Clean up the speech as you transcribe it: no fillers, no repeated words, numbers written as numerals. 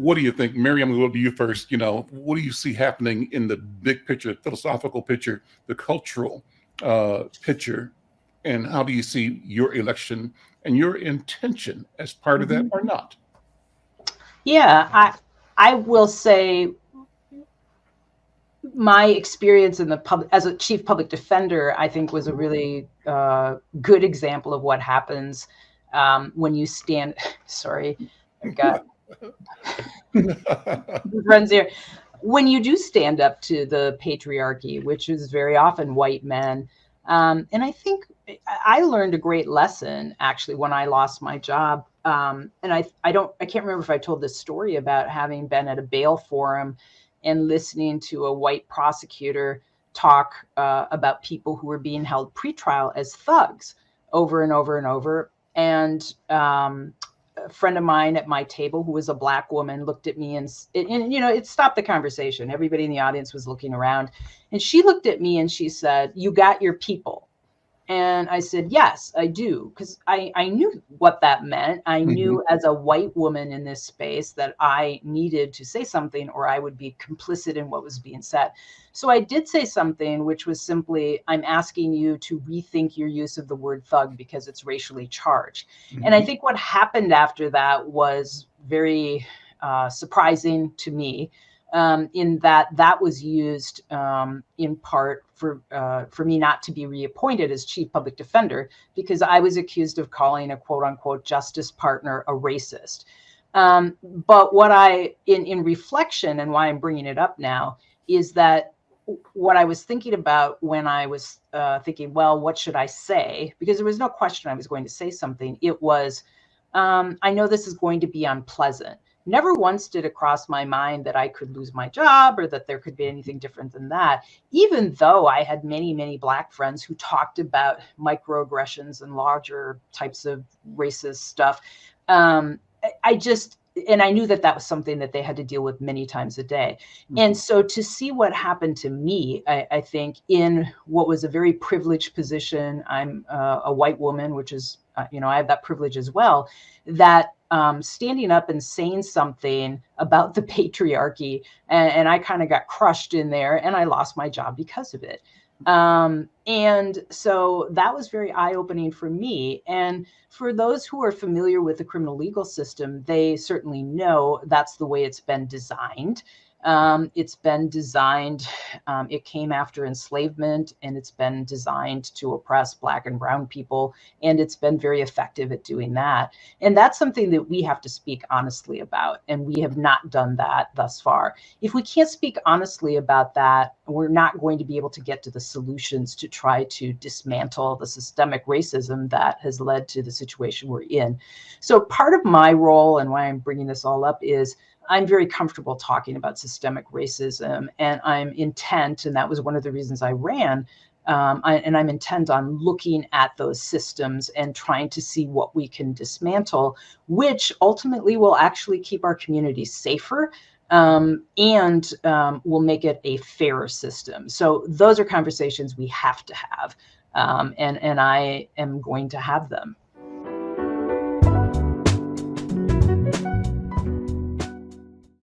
what do you think? Mary, I'm going to go to you first. What do you see happening in the big picture, philosophical picture, the cultural picture, and how do you see your election and your intention as part of that or not? Yeah, I will say my experience in the public as a chief public defender, I think, was a really good example of what happens when you stand. Sorry, I've got friends here. When you do stand up to the patriarchy, which is very often white men, and I think I learned a great lesson actually when I lost my job. And I can't remember if I told this story about having been at a bail forum and listening to a white prosecutor talk about people who were being held pretrial as thugs over and over and over. And a friend of mine at my table, who was a Black woman, looked at me and it stopped the conversation. Everybody in the audience was looking around, and she looked at me and she said, "You got your people." And I said, "Yes, I do," because I knew what that meant. I knew as a white woman in this space that I needed to say something or I would be complicit in what was being said. So I did say something, which was simply, "I'm asking you to rethink your use of the word thug because it's racially charged." And I think what happened after that was very surprising to me. In that was used in part for me not to be reappointed as chief public defender because I was accused of calling a quote unquote justice partner a racist. But what in reflection, and why I'm bringing it up now, is that what I was thinking about when I was thinking, well, what should I say? Because there was no question I was going to say something. It was, I know this is going to be unpleasant. Never once did it cross my mind that I could lose my job or that there could be anything different than that, even though I had many, many Black friends who talked about microaggressions and larger types of racist stuff. And I knew that was something that they had to deal with many times a day. And so to see what happened to me, I think in what was a very privileged position, I'm a white woman, which is, I have that privilege as well, that standing up and saying something about the patriarchy, and I kind of got crushed in there and I lost my job because of it. And so that was very eye-opening for me. And for those who are familiar with the criminal legal system, they certainly know that's the way it's been designed. It's been designed, it came after enslavement, and it's been designed to oppress Black and brown people, and it's been very effective at doing that. And that's something that we have to speak honestly about, and we have not done that thus far. If we can't speak honestly about that, we're not going to be able to get to the solutions to try to dismantle the systemic racism that has led to the situation we're in. So part of my role, and why I'm bringing this all up, is I'm very comfortable talking about systemic racism, and I'm intent, and that was one of the reasons I ran, and I'm intent on looking at those systems and trying to see what we can dismantle, which ultimately will actually keep our communities safer, and will make it a fairer system. So those are conversations we have to have, and I am going to have them.